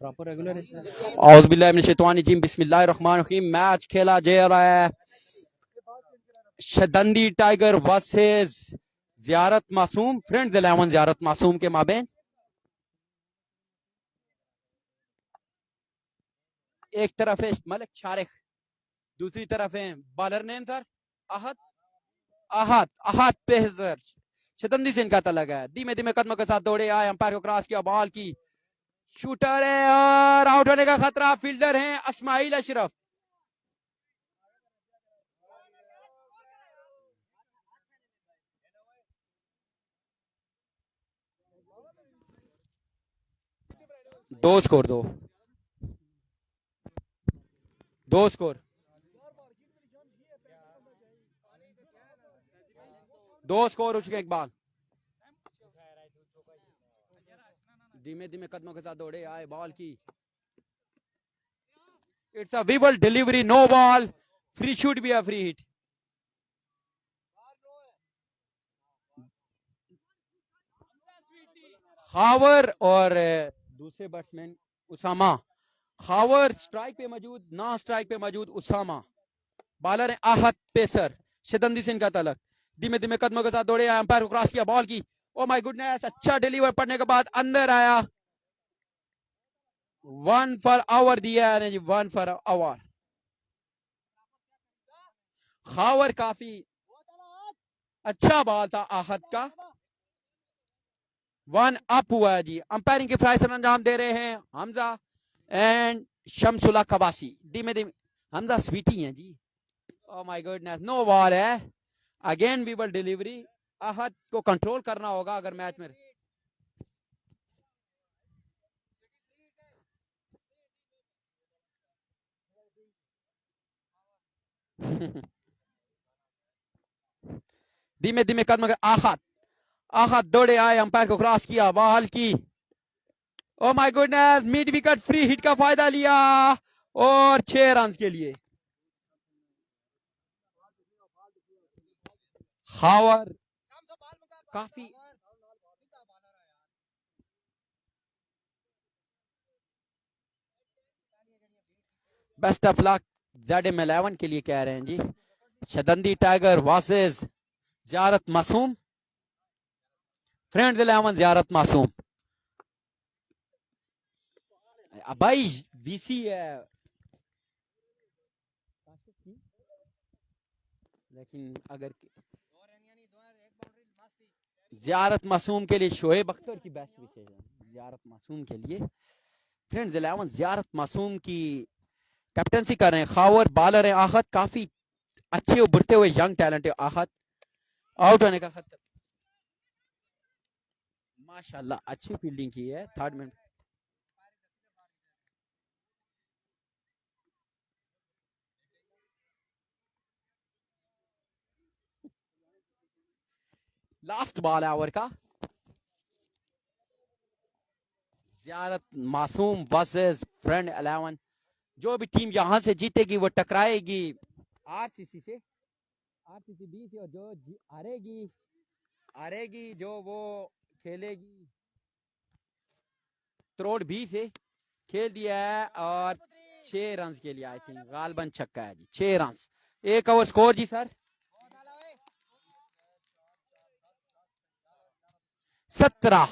Proper regular है। औज़ बिल्लाहि मिनश शैतानिर रजीम, बिस्मिल्लाहिर रहमानिर रहीम। Match खेला जा रहा है शदंदी टाइगर वर्सेस ज़ियारत मासूम, फ्रेंड्स 11 ज़ियारत मासूम के माबेन। एक तरफ है मलिक शारिक, दूसरी तरफ है बॉलर नेम सर आहत आहत आहत पेसर। शतंदी से इनका तलक है। धीमे धीमे कदमों के साथ दौड़े आए, अंपायर को क्रॉस किया, बॉल की शूटर है और आउट होने का खतरा। फील्डर है इस्माइल अशरफ। दो स्कोर दो स्कोर दो स्कोर हो चुके इकबाल। धीमे धीमे कदमों के साथ दौड़े आए, बॉल की it's a wobble delivery, no ball, free shoot भी है, फ्री हिट। खावर और दूसरे बैट्समैन उसामा। खावर स्ट्राइक पे मौजूद, ना स्ट्राइक पे मौजूद उसामा। बॉलर है आहत पेसर। शतंदी से इनका तलक। धीमे धीमे कदमों के साथ दौड़े आए, अंपायर को क्रॉस किया, बॉल की ओ माय गुडनेस, अच्छा डिलीवर पड़ने के बाद अंदर आया। 1 फॉर आवर दिया है जी, 1 फॉर आवर। खावर काफी अच्छा बॉल था आहत का। 1 अप हुआ है जी। अंपायरिंग के फैसले अंजाम दे रहे हैं हमजा एंड शमसुल्ला कबासी। धीमे धीमे हमजा स्वीटी हैं जी। Oh my goodness, no ball है। Again wobble delivery. आहत को कंट्रोल करना होगा अगर मैच में धीमे धीमे कदम आहत आहत दौड़े आए, अंपायर को क्रॉस किया, बॉल की ओ my goodness, mid wicket free hit का फायदा लिया और 6 रन के लिए। खावर काफी बेस्ट ऑफ लक ZM11 के लिए कह रहे हैं जी। शदंदी टाइगर वर्सेस ज़ियारत मासूम, फ्रेंड्स 11 ज़ियारत मासूम। भाई VC है लेकिन अगर ज़ियारत मासूम के लिए शोएब अख्तर की बेस्ट विशेष है ज़ियारत मासूम के लिए। फ्रेंड्स 11 ज़ियारत मासूम की कैप्टनसी कर रहे हैं खावर। बॉलर है आहत, काफी अच्छे उभरते हुए यंग टैलेंट है आहत। आउट होने का खतरा, माशाल्लाह अच्छी फील्डिंग की है थर्ड में। लास्ट बॉल है ओवर का। ज़ियारत मासूम वर्सेस फ्रेंड 11। जो भी टीम यहां से जीतेगी वो टकराएगी RCC से, RCC B से, और जो हारेगी हारेगी जो वो खेलेगी त्रोड़ B से। खेल दिया है और 6 रन के लिए आई थिंक गालबन छक्का है जी, 6 रन। एक ओवर स्कोर जी सर 17।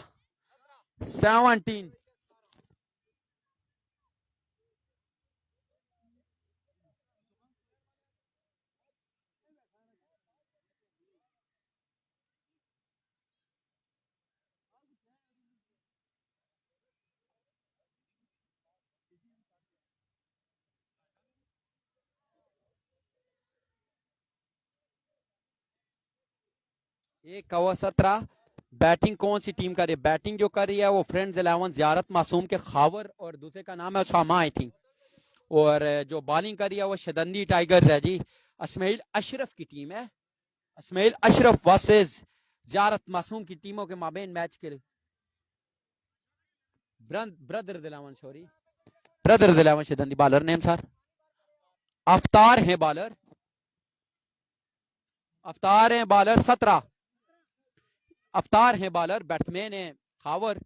एक ओवर 17। बैटिंग कौन सी टीम कर रही है? बैटिंग जो कर रही है वो फ्रेंड्स 11 ज़ियारत मासूम के खावर और दूसरे का नाम है उसामा आई थिंक। और जो बॉलिंग कर रही है वो शदंदी टाइगर्स है जी। इस्माइल अशरफ की टीम है। इस्माइल अशरफ वर्सेस ज़ियारत मासूम की टीमों के माबेन मैच के लिए brother Dilawan, sorry brother Dilawan शदंदी। बॉलर नेम सर अफ्तार है बॉलर, अफ्तार है बॉलर 17। अफ्तार है बॉलर, बैट्समैन है खावर।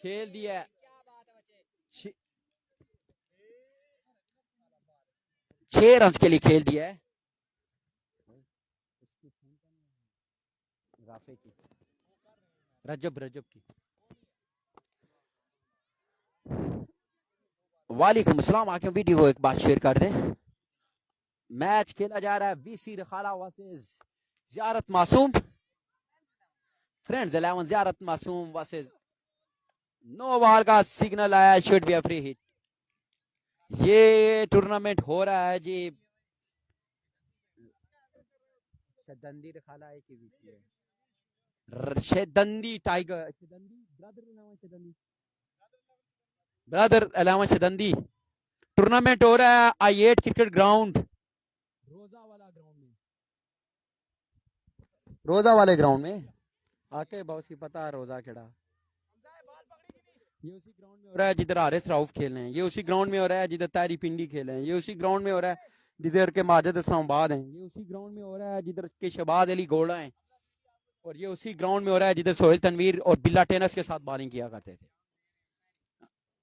खेल दिया है। 6 रन के लिए खेल दिया है। राफे की रजब रजब की। वालेकुम अस्सलाम। आके वीडियो को एक बात शेयर कर दे। मैच खेला जा रहा है वीसी रखाला वर्सेस जियारत मासूम। फ्रेंड्स 11 जियारत मासूम वर्सेस नो बॉल का सिग्नल आया, should be a free hit. ये टूर्नामेंट हो रहा है जी शदंदी रखाला है कि वीसी है। शदंदी टाइगर शदंदी ब्रदर 11 शदंदी टूर्नामेंट हो रहा है आई8 क्रिकेट ग्राउंड रोजा वाला ग्राउंड में, रोजा वाले ग्राउंड में आके बहुत ही पता है रोजा केड़ा। ये उसी ग्राउंड में हो रहा है जिधर हारिस राउफ खेल रहे हैं। ये उसी ग्राउंड में हो रहा है जिधर तारी पिंडी खेल रहे हैं। ये उसी ग्राउंड में हो रहा है जिधर के माजिद इस्लामाबाद हैं। ये उसी ग्राउंड में हो रहा है जिधर के शहबाज अली गोड़ा हैं। और ये उसी ग्राउंड में हो रहा है जिधर सोहेल तनवीर और बिल्ला टेनिस के साथ बॉलिंग किया करते थे।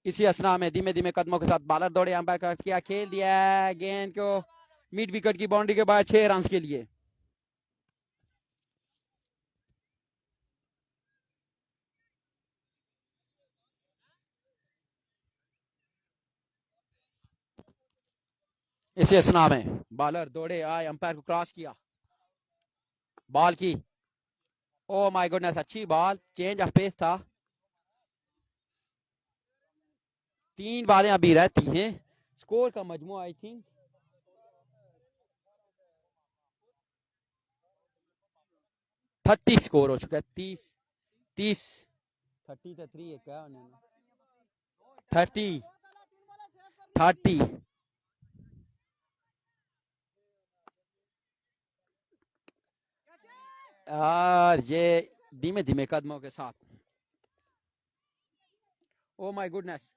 इसी असना में धीमे धीमे कदमों के साथ बॉलर दौड़े, अंपायर का किया, खेल दिया गेंद को मिड विकेट की बाउंड्री के बाद 6 रन के लिए। इसी असना में बॉलर दौड़े आए, अंपायर को क्रॉस किया, बॉल की। ओ माय गुडनेस, अच्छी बॉल, चेंज ऑफ पेस था। 3 बालें अभी रहती हैं। स्कोर का मजमू आई थिंक 30 स्कोर हो चुका है। 30 30 तो 3 है क्या, 30 30। और ये धीमे धीमे कदमों के साथ, ओ माय गुडनेस,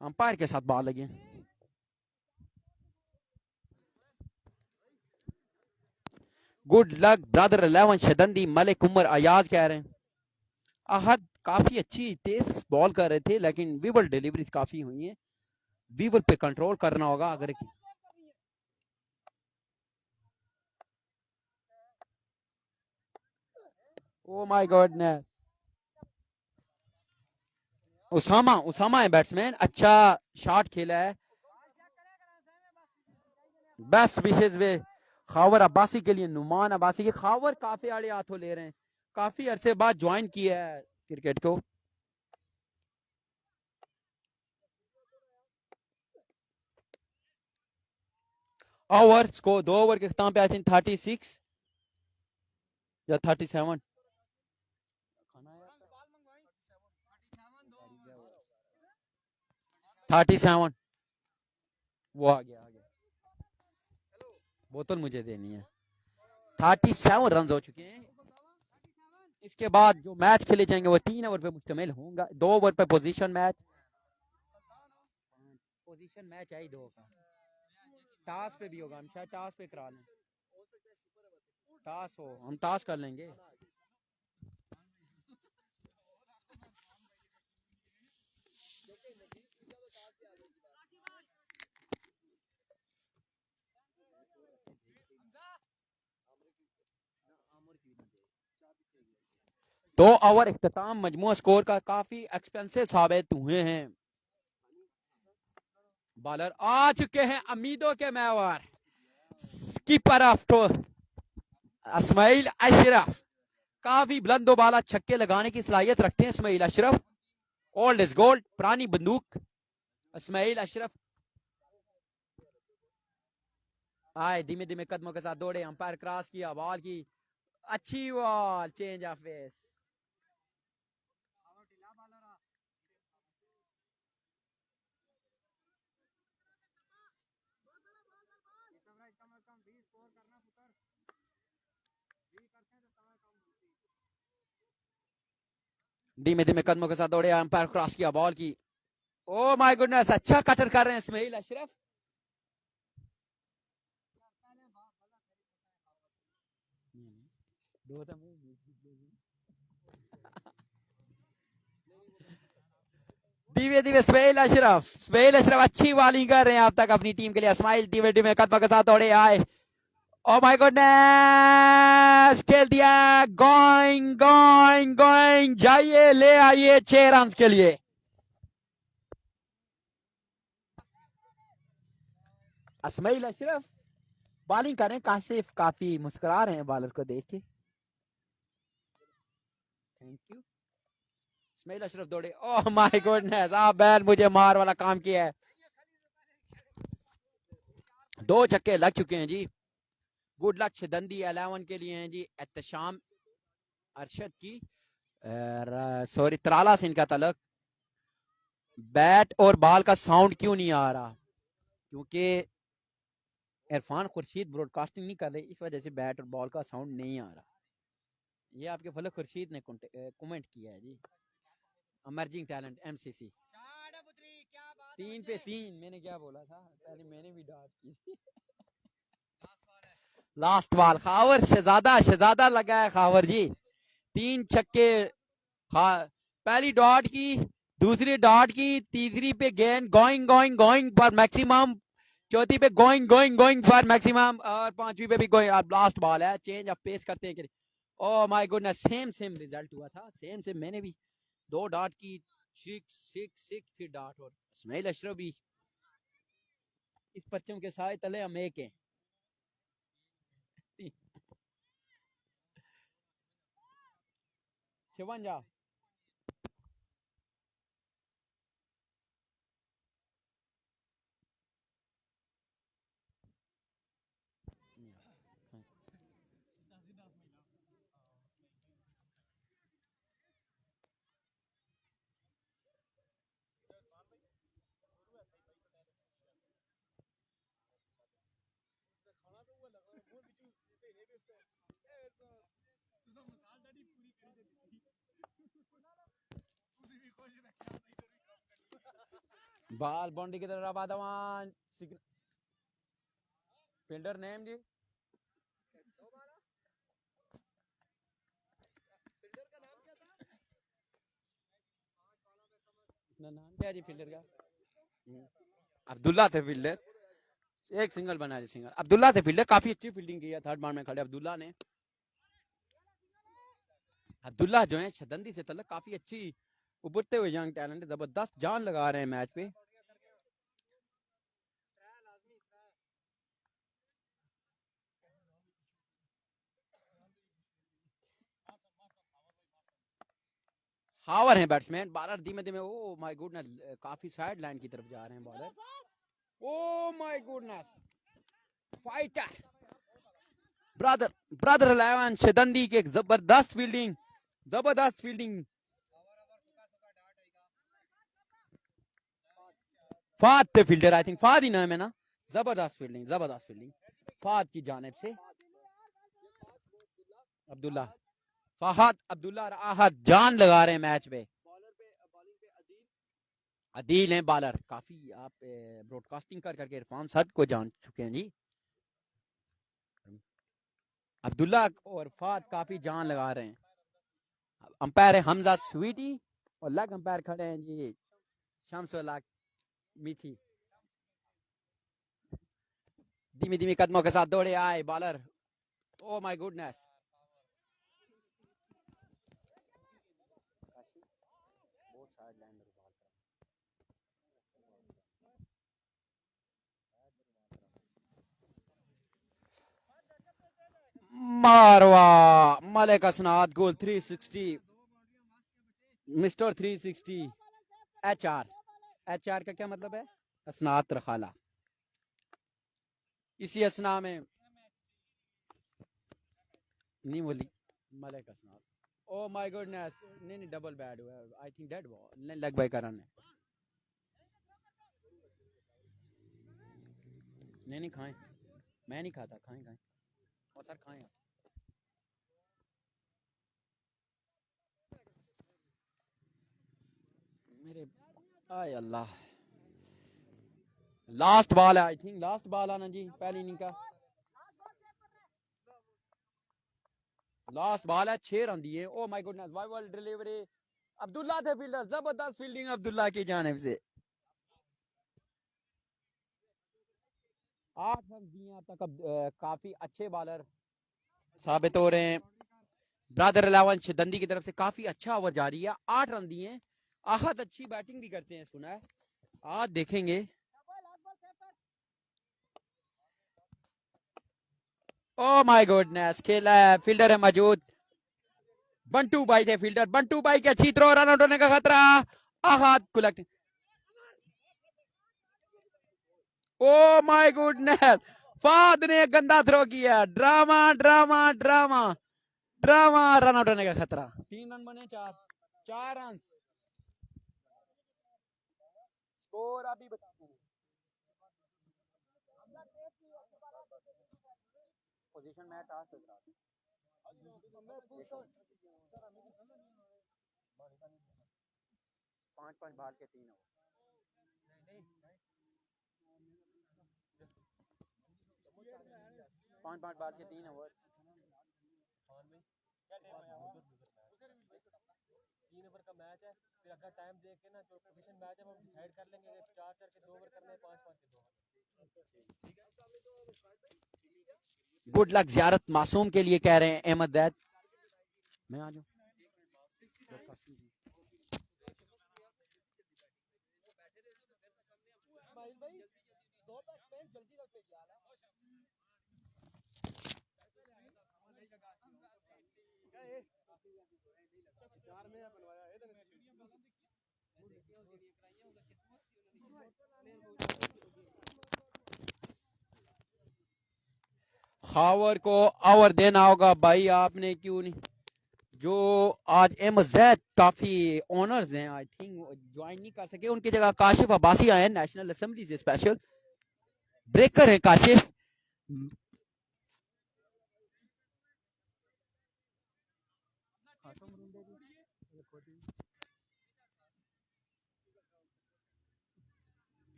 अंपायर के साथ बॉल लगी। गुड लक ब्रदर 11 शदंदी मलिक उमर अयाज कह रहे हैं। अहद काफी अच्छी तेज बॉल कर रहे थे लेकिन वीवर डिलीवरी काफी हुई है। वीवर पे कंट्रोल करना होगा अगर। Oh my goodness, Usama Usama है बैट्समैन, अच्छा शॉट खेला है। बेस्ट विशेष वे खावर अब्बासी के लिए, नुमान अब्बासी के खावर काफी आड़े हाथों ले रहे हैं, काफी अरसे बाद ज्वाइन किया है क्रिकेट को। ओवर स्कोर 2 ओवर के अख्ताम पे आई थिंक 36 या 37। 37 वो आ गया बोतल मुझे देनी है। 37 रन हो चुके हैं। इसके बाद जो मैच खेले जाएंगे वो 3 ओवर पे मुश्तमिल होगा। 2 ओवर पे पोजीशन मैच है ही 2 का। टास्क पे भी होगा, हम शायद टास्क पे करा लें। टास्क हो, हम टास्क कर लेंगे। दो ओवर इख्तिताम मजमू स्कोर का काफी एक्सपेंसिव साबित हुए हैं। बॉलर आ चुके हैं उम्मीदों के महवर, कीपर ऑफ तो इस्माइल अशरफ। काफी बुलंदो बाला छक्के लगाने की सलाहियत रखते हैं Ismail Ashraf. Old is gold, पुरानी बंदूक इस्माइल अशरफ। आए धीमे धीमे कदमों के साथ दौड़े, अंपायर क्रॉस किया, बॉल की अच्छी बॉल, चेंज ऑफ पेस। धीमे धीमे कदमों के साथ दौड़े, अंपायर क्रॉस किया, बॉल की। ओ माय गुडनेस, अच्छा कटर कर रहे हैं इस्माइल अशरफ। दो धीमे धीमे स्मेल अशरफ अच्छी बॉलिंग कर रहे हैं अब तक अपनी टीम के लिए। इस्माइल धीमे धीमे कदम के साथ दौड़े आए। ओ माय गॉडनेस, खेल दिया, गोइंग गोइंग गोइंग, जाइए ले आइए 6 रन के लिए। इस्माइल अशरफ बॉलिंग करें, काशिफ काफी मुस्कुरा रहे हैं बॉलर को देख के। Thank you. इस्माइल अशरफ दौड़े, ओह माय गॉडनेस, बैल मुझे मार वाला काम किया है। 2 छक्के लग चुके हैं जी। गुड लक शिदंदी 11 के लिए हैं जी। एहतशाम अरशद की सॉरी तराला से इनका तलक। बैट और बॉल का साउंड क्यों नहीं आ रहा? क्योंकि इरफान खुर्शीद ब्रॉडकास्टिंग नहीं कर रहे, इस वजह से बैट और बॉल का साउंड नहीं आ रहा। ये आपके फलक खुर्शीद ने कमेंट किया है जी। अमर्जिंग टैलेंट एमसीसी 3 पे 3। मैंने क्या बोला था पहले, मैंने भी डाट की। लास्ट बॉल खावर शहजादा लगा है खावर जी। 3 छक्के, पहली डॉट की, दूसरी डॉट की, तीसरी पे गेंद going going going for maximum, चौथी पे going going going for maximum, और पांचवी पे भी गोइंग। अब लास्ट बॉल है, चेंज ऑफ पेस करते हैं। Oh my goodness, same result हुआ था, सेम मैंने भी 2 डॉट की, 6 फिर डॉट। और इस्माइल अशरफ भी इस परचम के साए तले हम एक हैं। छिवंजा बाल बाउंड्री की तरफ आदवान। फील्डर नेम जी, नाम क्या जी फील्डर का? अब्दुल्ला थे फील्डर। एक सिंगल बना जी, सिंगल अब्दुल्ला थे फील्डर। काफी अच्छी फील्डिंग की है, थर्ड बार में खड़े अब्दुल्ला ने। अब्दुल्ला जो है शदंदी से तलक काफी अच्छी उभरते हुए यंग टैलेंट, जबरदस्त जान लगा रहे हैं मैच पे। हावर है बैट्समैन, बॉलर धीमे धीमे, ओ माय गुडनेस, काफी साइड लाइन की तरफ जा रहे हैं bowler. Oh my goodness, fighter brother 11 शदंदी के जबरदस्त फील्डिंग। फाद थे फील्डर, आई थिंक फाद ही नाम है ना। जबरदस्त फील्डिंग फाद की जानिब से। अब्दुल्ला, फहद अब्दुल्ला आहद जान लगा रहे हैं मैच पे। अदील हैं बॉलर, काफी आप ब्रॉडकास्टिंग कर करके इरफान सद को जान चुके हैं जी। अब्दुल्ला और फाद काफी जान लगा रहे हैं। अंपायर है हमजा स्वीटी, और लेग अंपायर खड़े हैं जी शम्सुल्लाह मीठी। धीमी धीमी कदमों के साथ दौड़े आए bowler. Oh my goodness, Marwa Malik असनाद गोल 360, मिस्टर 360। एच आर का क्या मतलब है? असनाद रखाला। इसी असना में नहीं बोली मलिक असनाद। ओ माय गुडनेस, नहीं डबल बैड हुआ, I think dead ball leg bye का रन है। नहीं खाएं, मैं नहीं खाता, खाएं और सर खाएं आप। मेरे आय अल्लाह, लास्ट बॉल है, आई थिंक लास्ट बॉल आना जी पहली इनिंग का। लास्ट बॉल है, 6 रन दिए। ओ माय गुडनेस, वाई बॉल डिलीवरी अब्दुल्ला थे फील्डर, जबरदस्त फील्डिंग अब्दुल्ला की जानिब से। 8 रन दिए अब तक। काफी अच्छे बॉलर साबित हो रहे हैं। ब्रदर 11 शिदंदी की तरफ से काफी अच्छा ओवर जारी है। 8 रन दिए। आहत अच्छी बैटिंग भी करते हैं सुना है। आज देखेंगे। ओ माय गुडनेस, खेला है, फील्डर है मौजूद। बंटू भाई थे फील्डर। बंटू भाई के अच्छी थ्रो, रन आउट होने का खतरा। आहत कुलक। ओ माय गुडनेस, फाद ने गंदा थ्रो किया। Drama drama drama drama. Run out होने का खतरा। 3 रन बने। 4 रन। स्कोर अभी बताते हैं। पोजीशन मैं टास्क कर रहा था। 5-5 बाल के 3 ओवर। 5-5 बाल के 3 ओवर। गुड लक जियारत मासूम के लिए कह रहे हैं अहमद दैद। मैं आ जाऊं। खावर को ओवर देना होगा भाई, आपने क्यों नहीं। जो आज एम जैद काफी ऑनर्स हैं, आई थिंक ज्वाइन नहीं कर सके। उनकी जगह काशिफ अब्बासी आए हैं नेशनल असेंबली से स्पेशल। ब्रेकर है काशिफ।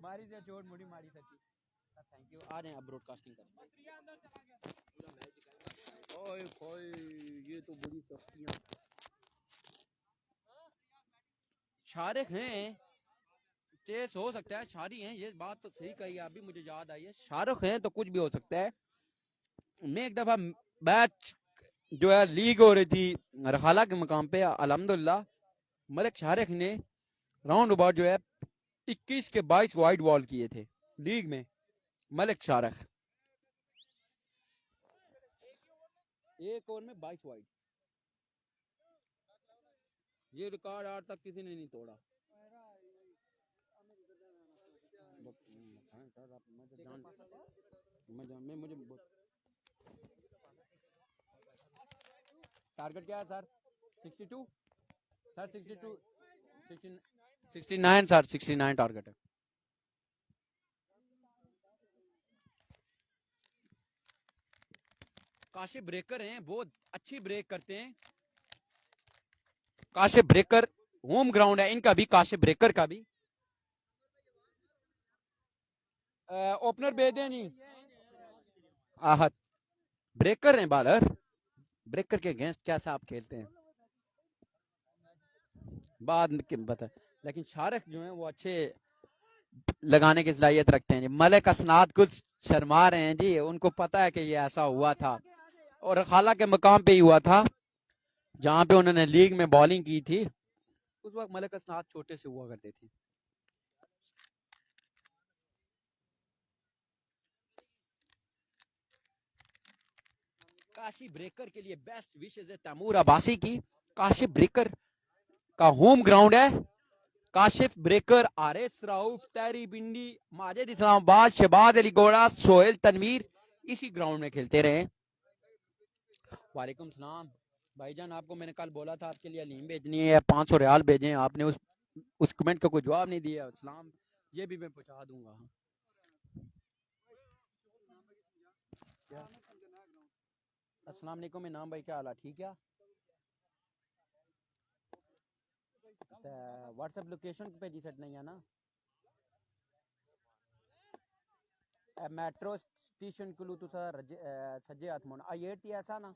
मारी से चोट मुड़ी मारी थी। Thank you. आ जाए अब ब्रॉडकास्टिंग करेंगे। ओए ओए, ये तो बड़ी सख्तियां। शारिक हैं, तेज हो सकता है। शारी हैं, ये बात तो सही कही आप भी, मुझे याद आई है। शाहरुख हैं तो कुछ भी हो सकता है। मैं एक दफा मैच जो है लीग हो रही थी रखाला के मुकाम पे, अल्हम्दुलिल्लाह मलिक शारिक ने राउंड अबाउट जो है 21 के 22 वाइड बॉल किए थे लीग में। मलिक शारिक एक ओवर में 22 वाइड। ये रिकॉर्ड आज तक किसी ने नहीं तोड़ा। टारगेट क्या है सर? 62 सर, 62 69 सर, 69 टारगेट है। काशिफ ब्रेकर हैं, बहुत अच्छी ब्रेक करते हैं। काशिफ ब्रेकर होम ग्राउंड है इनका भी, काशिफ ब्रेकर का भी। ओपनर भेज दें जी। आहत ब्रेकर हैं बॉलर। ब्रेकर के अगेंस्ट कैसा आप खेलते हैं बाद में बता। लेकिन शारिक जो है वो अच्छे लगाने की सलाहियत रखते हैं जी। मलिक असनाद कुछ शर्मा रहे हैं जी, उनको पता है कि ये ऐसा हुआ था और खाला के मकाम पे ही हुआ था जहां पे उन्होंने लीग में बॉलिंग की थी। उस वक्त मलिक असनाद छोटे से हुआ करते थे। काशी ब्रेकर के लिए बेस्ट विशेष है तैमूर अब्बासी की। काशिफ ब्रेकर का होम ग्राउंड है। काशिफ ब्रेकर, आरिस राउफ, टैरी बिंडी, माजिद इस्लामाबाद, शहबाज अली गोड़ा, सोहेल तनवीर इसी ग्राउंड में खेलते रहे। वालेकुम सलाम भाईजान, आपको मैंने कल बोला था आपके लिए अलीम भेजनी है, 500 रियाल भेजें। आपने उस कमेंट का कोई जवाब नहीं दिया। सलाम, ये भी मैं पहुंचा दूंगा। अस्सलाम वालेकुम इनाम भाई, क्या हाल है? ठीक है। व्हाट्सएप लोकेशन पे जी सेट नहीं है ना। मेट्रो स्टेशन को तुसा सज्जे हाथ मोड़ आई ऐसा ना।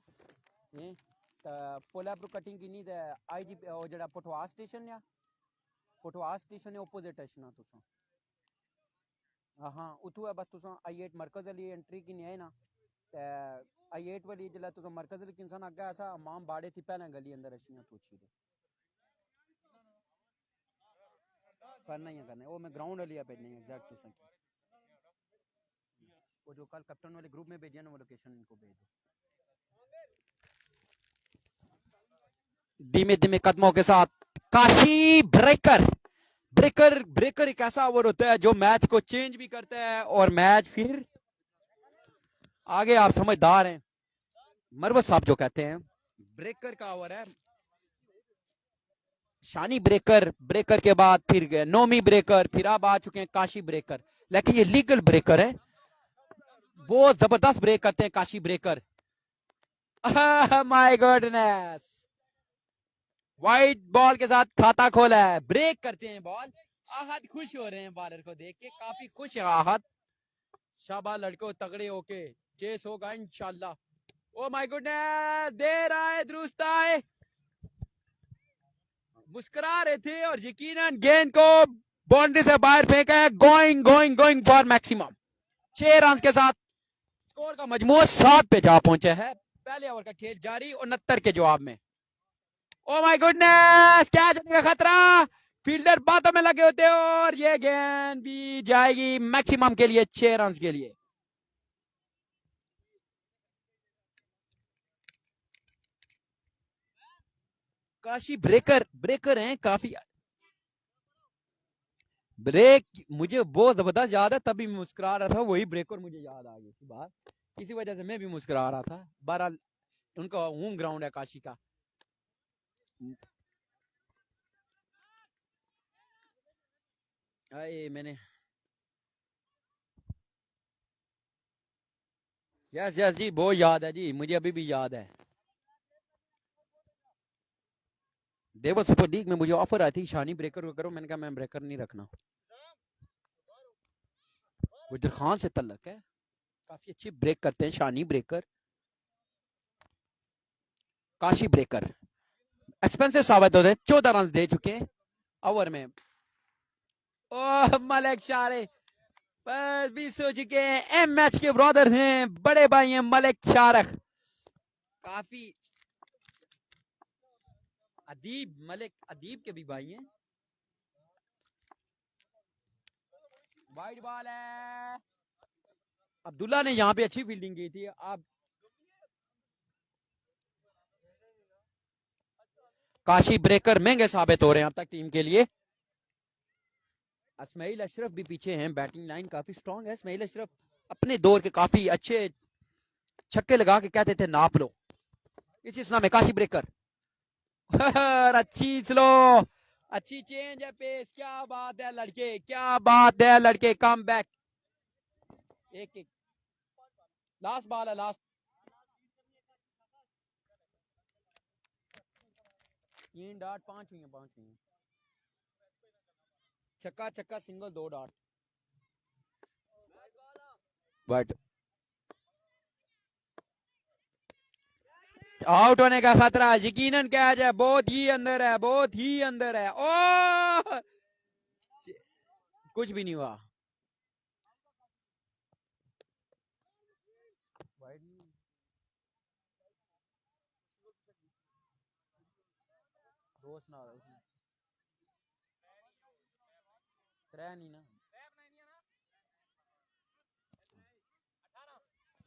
पोलापुर कटिंग की नींद है आईजी ओ जड़ा पटवा स्टेशन या पटवा स्टेशन ऑपोजिट है ना तुसा हाँ उठू है बस तुसा आई8 मरकज वाली एंट्री की नहीं है ना आई8 वाली जला तुसा मरकज वाली इंसान आगे ऐसा माम बाड़े थी पहले गली अंदर अशियां तुछी दे करना ही करना वो मैं ग्राउंड वाली पे नहीं एग्जैक्ट तुसा वो जो कल कैप्टन वाले ग्रुप में भेजिया ना वो लोकेशन इनको भेज दो धीमे धीमे कदमों के साथ काशी ब्रेकर ब्रेकर ब्रेकर एक ऐसा ओवर होता है जो मैच को चेंज भी करता है और मैच फिर आगे आप समझदार हैं मरवत साहब जो कहते हैं ब्रेकर का ओवर है शानी ब्रेकर ब्रेकर के बाद फिर गए नोमी ब्रेकर फिर अब आ चुके हैं काशी ब्रेकर लेकिन ये लीगल ब्रेकर है बहुत जबरदस्त ब्रेक करते हैं Kashi breaker my goodness white ball के साथ खाता खोला है ब्रेक करते हैं बॉल आहद खुश हो रहे हैं बॉलर को देख के काफी खुश है आहद शाबाश लड़कों तगड़े होके चेस होगा इंशाल्लाह ओ माय गुडनेस दे रहा है दुरुस्त आए मुस्कुरा रहे थे और यकीनन गेंद को बाउंड्री से बाहर फेंका है going going going for maximum 6 run के साथ स्कोर का मजमूआ 7 पे जा पहुंचा है पहले ओवर का खेल जारी 69 के जवाब में ओ माय गुडनेस क्या जाने का खतरा फील्डर बातों में लगे होते और ये गेंद भी जाएगी मैक्सिमम के लिए 6 रन के लिए काशी ब्रेकर ब्रेकर हैं काफी ब्रेक मुझे बहुत जबरदस्त याद है तभी मुस्कुरा रहा था वही ब्रेकर मुझे याद आ गई बात इसी वजह से मैं भी मुस्कुरा रहा था 12 उनका होम ग्राउंड है काशी का आए मैंने यस यस जी बहुत याद है जी मुझे अभी भी याद है देवल सुपर लीग में मुझे ऑफर आई थी शानी ब्रेकर करो मैंने कहा मैं ब्रेकर नहीं रखना गुजर खान से तल्लक है काफी अच्छी ब्रेक करते हैं शानी ब्रेकर काशी ब्रेकर एक्सपेंसिव साबित होते हैं 14 रन दे चुके हैं ओवर में ओह मलिक शारे बस भी सो चुके हैं एमएच के ब्रदर हैं बड़े भाई हैं मलिक शारख काफी अदीब मलिक अदीब के भी भाई हैं वाइड बॉल है अब्दुल्ला ने यहाँ पे अच्छी फील्डिंग की थी अब काशी ब्रेकर महंगे साबित हो रहे हैं अब तक टीम के लिए इस्माइल अशरफ भी पीछे हैं बैटिंग लाइन काफी स्ट्रांग है इस्माइल अशरफ अपने दौर के काफी अच्छे छक्के लगा के कहते थे नाप लो इस इस्लाम में काशी ब्रेकर अच्छी स्लो अच्छी चेंज है पेस क्या बात है लड़के क्या बात है लड़के कम बैक एक लास्ट बॉल है लास्ट 3 डॉट 5 हुई हैं छक्का छक्का सिंगल 2 डॉट बट आउट होने का खतरा यकीनन कैच है बहुत ही अंदर है बहुत ही अंदर है ओ कुछ भी नहीं हुआ दोस्त ना नहीं ना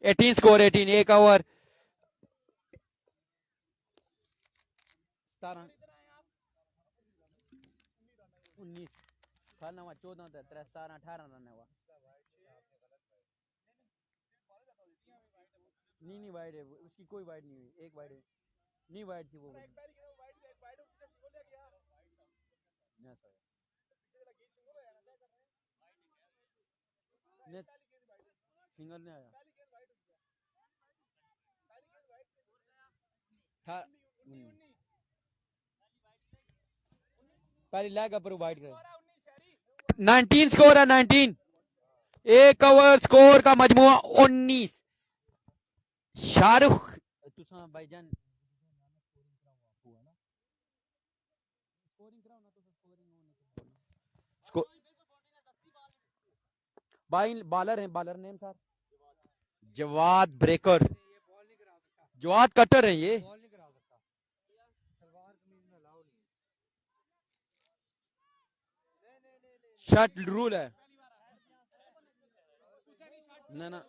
18 स्कोर 18 एक ओवर 17 19 14 17 18 रन हुआ नहीं वाइड है उसकी कोई वाइड नहीं हुई एक वाइड नहीं वाइड थी वो सिंगल नहीं आया पहली लैग अपर वाइड कर 19 स्कोर है 19 एक ओवर स्कोर का मजमुआ 19 शाहरुख तुसा भाईजान बॉलर हैं, bowler name sir Jawad breaker, Jawad cutter है ये। शर्ट रूल है ना ना,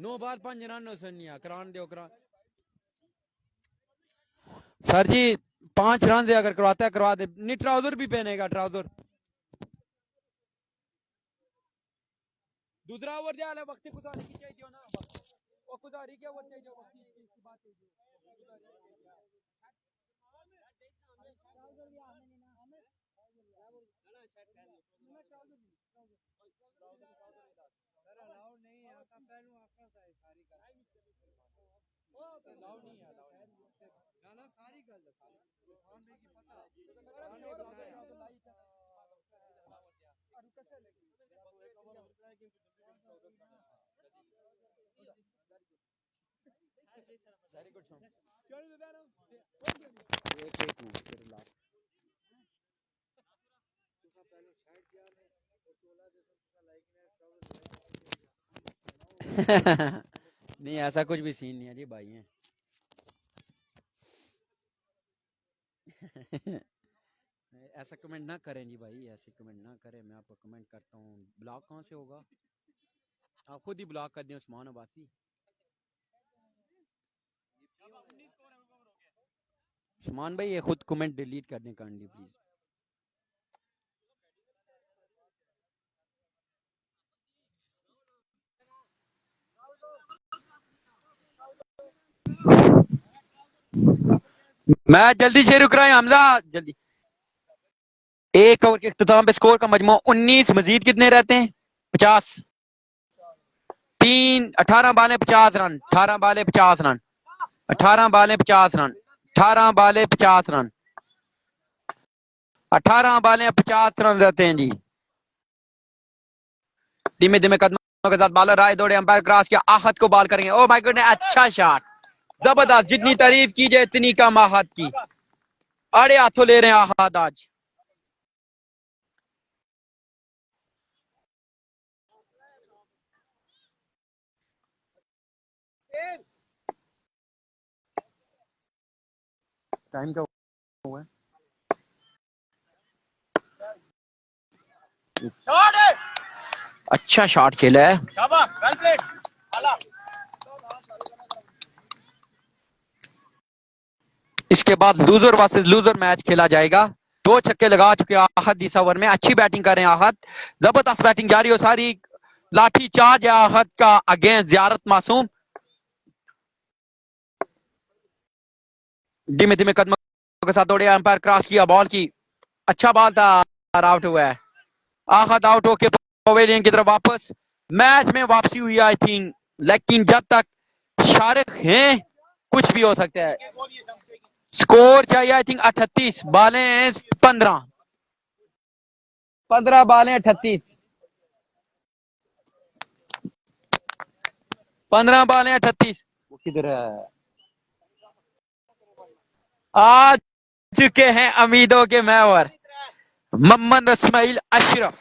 नो बार 5 रन नो सुनिया करान दो करा सर जी, 5 रन से अगर करवाता है करवा दे, नहीं ट्राउजर भी पहनेगा ट्राउजर। दूसरा ओवर जा वक्त गुजारी की चाहिए ना, वो गुजारी क्या ओवर चाहिए वक्त की बात है। वेरी गुड शॉट, एक मिनट तेरे लास्ट नहीं ऐसा कुछ भी सीन नहीं है जी, भाई हैं। ऐसा कमेंट ना करें जी भाई, ऐसे कमेंट ना करें, मैं आपको कमेंट करता हूँ। ब्लॉक कहाँ से होगा, आप खुद ही ब्लॉक कर दें उस्मान अब्बासी। उस्मान भाई ये खुद कमेंट डिलीट कर दें काइंडली प्लीज। मैं जल्दी से रुक रहा है हमजा, जल्दी। एक ओवर के इख्तिताम पे स्कोर का मजमू 19, मजीद कितने रहते हैं 50, 3 18 बाले 50 रन, 18 बाले 50 रन, 18 बाले 50 रन, 18 बाले 50 रन, 18 बाले 50 रन रहते हैं जी। धीमे धीमे कदमों के साथ बॉलर आए, दौड़े, अंपायर क्रॉस किया, आहत को बॉल करेंगे। ओ माय गॉड, अच्छा शॉट, जबरदस्त, जितनी तारीफ की जाए इतनी कम आहत की। अरे हाथों ले रहे हैं आहत आज। टाइम क्या हुआ है? अच्छा शॉट खेला है, इसके बाद लूजर वर्सेस लूजर मैच खेला जाएगा। 2 छक्के लगा चुके आहत इस ओवर में, अच्छी बैटिंग कर रहे हैं आहत, जबरदस्त बैटिंग जारी हो सारी। लाठी चार्ज है आहत का अगेंस्ट जियारत मासूम। धीमे धीमे कदमों के साथ दौड़े, अंपायर क्रॉस किया, बॉल की, अच्छा बॉल था, आउट हुआ है। आहत आउट होके पवेलियन की तरफ वापस, मैच में वापसी हुई आई थिंक, लेकिन जब तक शारिक हैं कुछ भी हो सकता है। स्कोर चाहिए आई थिंक 38, बालें हैं 15, 15 बालें 38, 15 बालें 38। वो किधर है? आ चुके हैं उम्मीदों के महवर मोहम्मद इस्माइल अशरफ,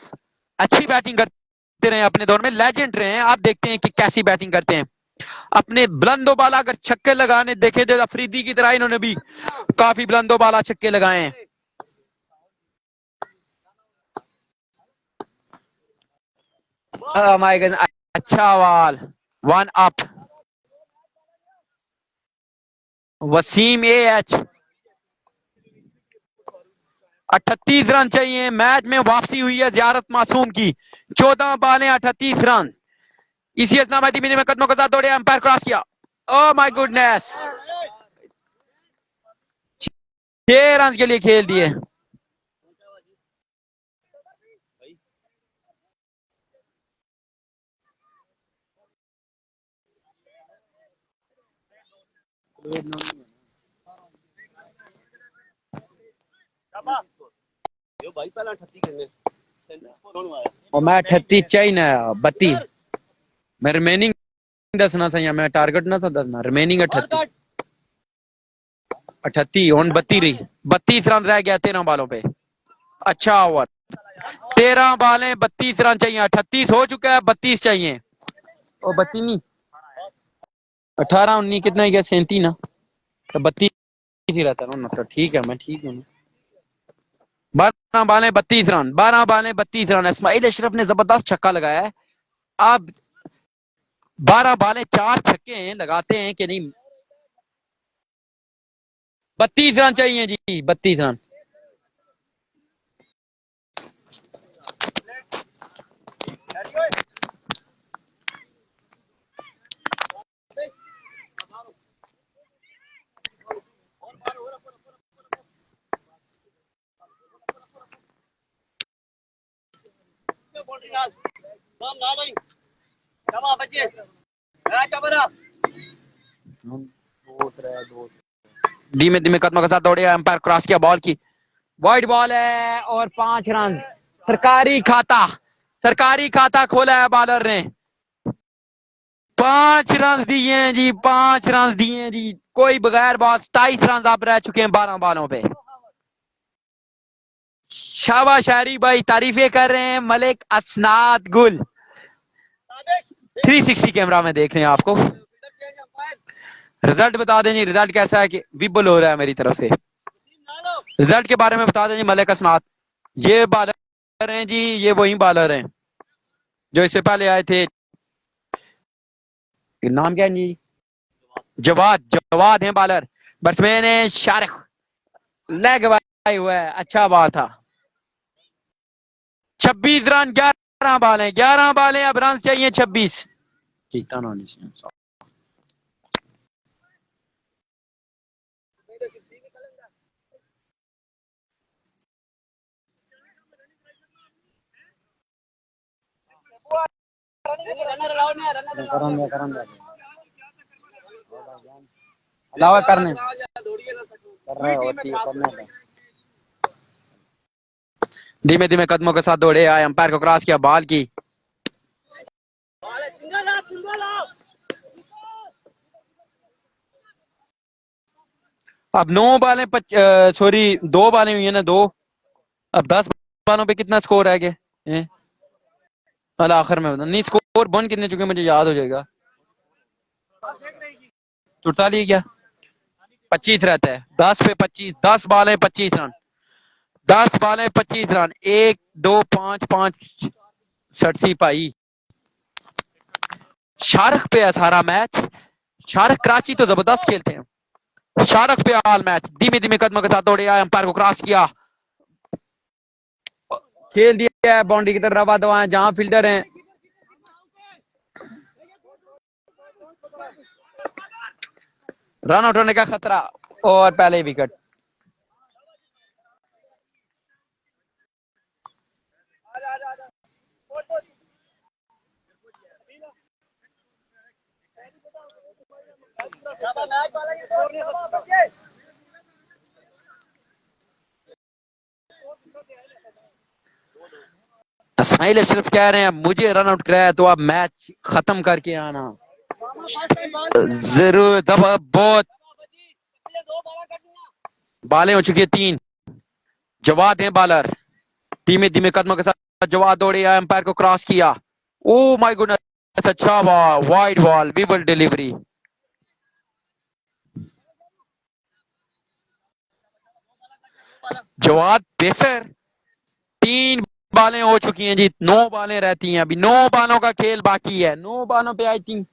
अच्छी बैटिंग करते रहे अपने दौर में, लेजेंड रहे हैं। आप देखते हैं कि कैसी बैटिंग करते हैं, अपने बुलंदो बाला अगर छक्के लगाने देखे तो अफरीदी की तरह इन्होंने भी काफी बुलंदो बाला छक्के लगाए हैं। माय गॉड, अच्छा बॉल, 1 अप, वसीम एएच, 38 रन चाहिए। मैच में वापसी हुई है जियारत मासूम की, 14 बालें 38 रन। इसी असना धीमे में कदमों के साथ दौड़े, अंपायर क्रॉस किया, ओ माय गुडनेस, 6 रन के लिए खेल दिए। और मैं 38 चाहिए ना 32, मैं रिमेनिंग दसना सही, मैं टारगेट ना था दसना, रिमेनिंग 38। 38 हूं 32 रही 32 रन रह गया 13 बालों पे। अच्छा ओवर 13 बालें 32 रन चाहिए 38 हो चुका है 32 चाहिए। ओ 32 नहीं 18 19 कितना ही गया 37 ना तो 32 ही रहता ना मतलब ठीक है मैं ठीक हूँ। 12 बालें 32 रन 12 बालें 32 रन इस्माइल अशरफ ने जबरदस्त छक्का लगाया है। अब 12 बालें 4 छक्के लगाते हैं कि नहीं। 32 रन चाहिए जी 32 रन। धीमे धीमे कदमों के साथ दौड़े अंपायर क्रॉस किया बॉल की वाइड बॉल है और 5 रन। सरकारी खाता खोला है बॉलर ने 5 रन दिए हैं जी 5 रन दिए हैं जी कोई बगैर बॉल 27 रन आप रह चुके हैं 12 बॉलों पे। शाबाश शायरी भाई तारीफें कर रहे हैं मलिक असनाद गुल 360 कैमरा में देख रहे हैं आपको। रिजल्ट बता दें जी रिजल्ट कैसा है कि विबल हो रहा है मेरी तरफ से। रिजल्ट के बारे में बता दें जी मलिक असनाद। ये बॉलर हैं जी ये वही बॉलर हैं जो इससे पहले आए थे। नाम क्या है जी जवाद जवाद हैं बॉलर। बैट्समैन है शारिक लेग वाई हुआ है अच्छा बात था। 26 रन 11 बालें अब रन चाहिए 26। जीता ना अलावा करने कर रहा है होती है करने का। धीमे धीमे कदमों के साथ दौड़े आए अंपायर को क्रॉस किया बॉल की अब 9 बालें सॉरी 2 बालें हुई है ना 2 अब 10 बालों पे कितना स्कोर है गया अल आखिर में नहीं स्कोर बन कितने चुके मुझे याद हो जाएगा 48 क्या 25 रहता है 10 पे 25 10 बालें 25 रन 10 बालें 25 रन 1 2 5 5 सड़सी पाई। शारक पे है सारा मैच। शारक कराची तो जबरदस्त खेलते हैं। शारक पे ऑल मैच धीमे धीमे कदमों के साथ दौड़े आए अंपायर को क्रॉस किया खेल दिया है बाउंड्री की तरफ रवा दवा जहां फील्डर हैं रन आउट होने का खतरा और पहले विकेट। इस्माइल अशरफ कह रहे हैं मुझे रन आउट कराया तो आप मैच खत्म करके आना जरूर दफा बहुत बालें हो चुकी है 3 जवाद हैं बॉलर धीमे धीमे कदमों के साथ जवाद दौड़े आए अंपायर को क्रॉस किया ओ माय गुडनेस अच्छा ball wide ball wobble delivery. Jawad pacer 3 बालें हो चुकी हैं जी 9 बालें रहती हैं अभी 9 बालों का खेल बाकी है 9 बालों पे आई थिंक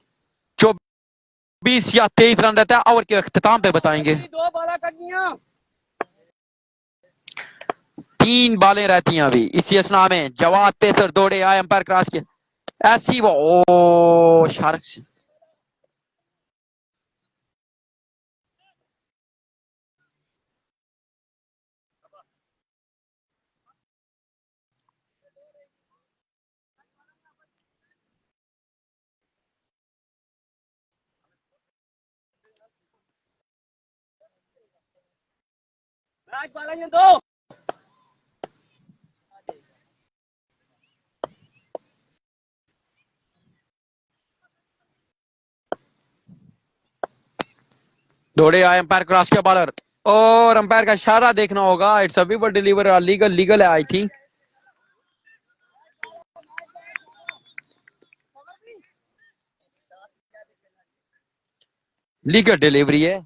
24 या 23 रन रहता है ओवर के अख्ताम पे बताएंगे। 3 बालें रहती हैं अभी इसी असना में जवाद पेसर दौड़े आए अंपायर क्रॉस किया ऐसी वो ओ शार्क से दौड़े आए अंपायर क्रॉस किया बॉलर और अंपायर का इशारा देखना होगा। इट्स अ विवर डिलीवर लीगल लीगल है आई थिंक। लीगल डिलीवरी है।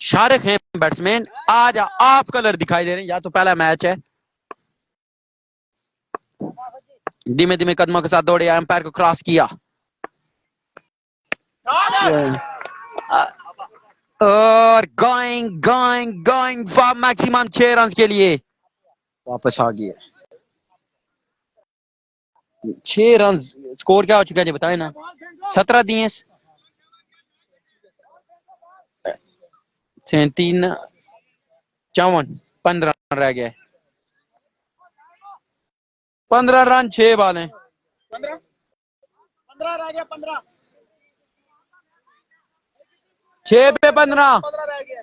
शारिक है बैट्समैन। आज आप कलर दिखाई दे रहे हैं। या तो पहला मैच है। धीमे धीमे कदमों के साथ दौड़े, एम्पायर को क्रॉस किया और going going going maximum 6 run के लिए वापस आ गया। 6 रन स्कोर क्या हो चुका है जी बताए ना। 17 दिए, 37, 54, 15 रन रह गए। 15 रन 6 बॉल हैं। 15 रह गया। 15 6 पे 15 रह गया।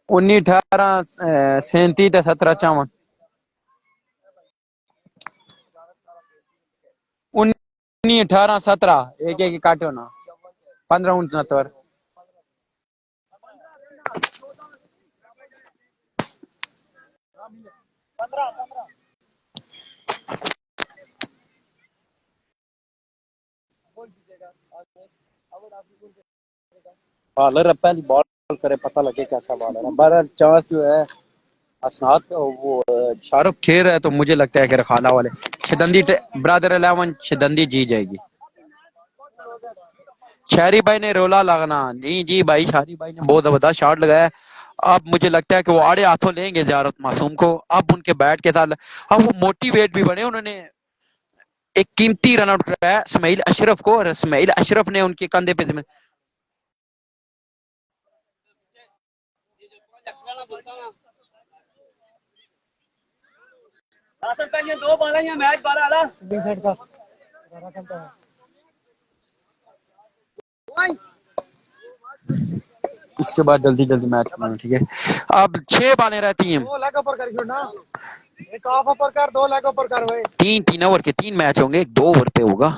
19, 18, 37, 17, 54, 19, 18, 17 एक एक काटो ना। 15, 69। बॉलर पहली बॉल करे पता लगे कैसा बॉलर है। बॉलर चांस जो है असनाद वो शाहरुख खेर है तो मुझे लगता है कि रखाला वाले शिदंदी ब्रदर 11 शिदंदी जी जाएगी। शहरी भाई ने रोला लगना नहीं जी भाई। शहरी भाई ने बहुत जबरदस्त शॉट लगाया। अब मुझे लगता है कि वो आड़े हाथों लेंगे ज़ियारत मासूम को। अब उनके बैट के साथ अब वो मोटिवेट भी बने। उन्होंने एक कीमती रन आउट कराया इस्माइल अशरफ को और इस्माइल अशरफ ने उनके कंधे पे दो बारह मैच 12 इसके बाद जल्दी जल्दी मैच करना ठीक है। अब 6 बालें रहती हैं। 3 3 ओवर के 3 मैच होंगे। 2 ओवर पे होगा।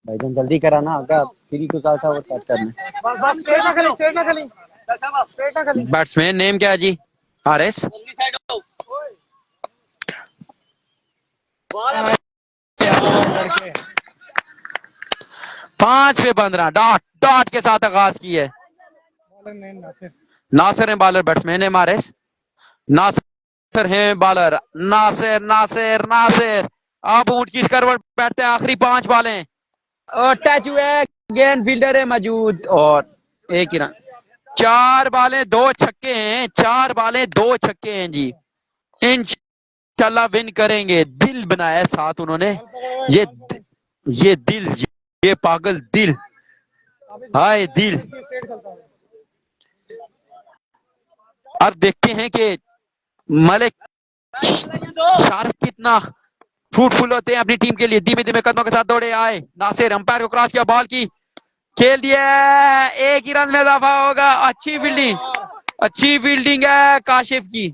भाईजान जल्दी कराना आगा फ्री को साथ ओवर कट करना। बैट्समैन नेम क्या है जी? आरएस। 5 पे 15 डॉट डॉट के साथ आगाज की है। नासिर है बॉलर। बैट्समैन है मारेस। नासिर है बॉलर। नासिर नासिर नासिर अब ऊंट की करवट बैठते हैं। आखिरी 5 बॉलें और टच हुए। गेंद फील्डर है मौजूद और एक ही रन। 4 बॉलें 2 छक्के हैं। 4 बॉलें 2 छक्के हैं जी। इंशाल्लाह विन करेंगे। दिल बनाया है साथ उन्होंने। ये ये दिल, ये पागल दिल, हाय दिल। अब देखते हैं कि मलिक शारिक कितना फ्रूटफुल होते हैं अपनी टीम के लिए। धीमे धीमे कदमों के साथ दौड़े आए। नासिर अंपायर को क्रॉस किया, बॉल की खेल दिया। एक ही रन में इजाफा होगा। अच्छी फील्डिंग, अच्छी फील्डिंग है काशिफ की।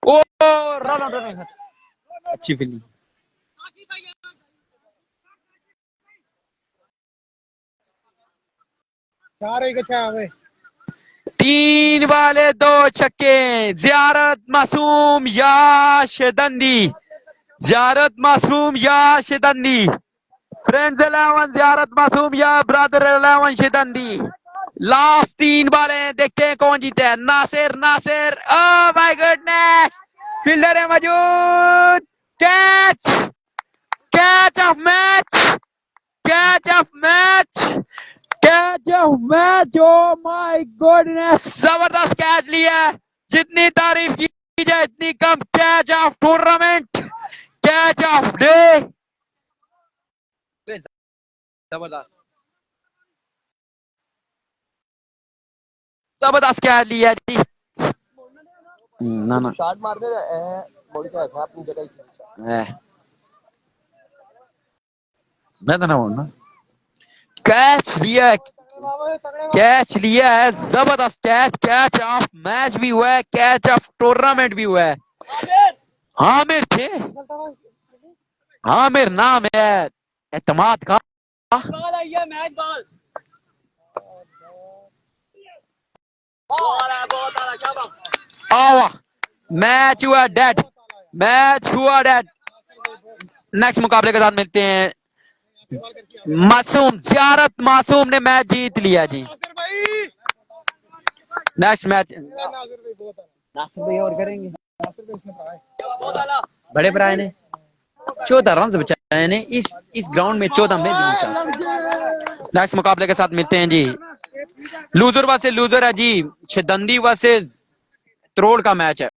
ओ रन, अच्छी फील्डिंग। 3 बाले 2 छक्के। जियारत मासूम या शिदंदी, जियारत मासूम या शिदंदी, फ्रेंड्स 11 जियारत मासूम या ब्रदर 11 शिदंदी। लास्ट 3 बालें देखते हैं कौन जीते हैं। Nasir Nasir oh my goodness, fielder है मौजूद। Catch, catch of match, catch of match, catch of match. Oh my goodness, जबरदस्त कैच लिया है। जितनी तारीफ की जाए इतनी कम। Catch of tournament, catch of day, जबरदस्त जबरदस्त कैच लिया जी। ना ना शॉट मारने मैं तो ना बोलना कैच लिया है, कैच लिया है, जबरदस्त कैच, कैच ऑफ मैच भी हुआ है, कैच ऑफ टूर्नामेंट भी हुआ है। आमिर थे, आमिर नाम है एतमाद का। आवा मैच हुआ डेड, मैच हुआ डेड। नेक्स्ट मुकाबले के साथ मिलते हैं। मासूम जियारत मासूम ने मैच जीत लिया जी। नेक्स्ट मैच नासिर भाई और करेंगे, बड़े भरा ने 14 रन बचाए ने इस ग्राउंड में 14 में भी नहीं बचा। नेक्स्ट मुकाबले के साथ मिलते हैं जी। लूजर वर्सेस लूजर है जी, शिदंदी वर्सेस त्रोड़ का मैच है।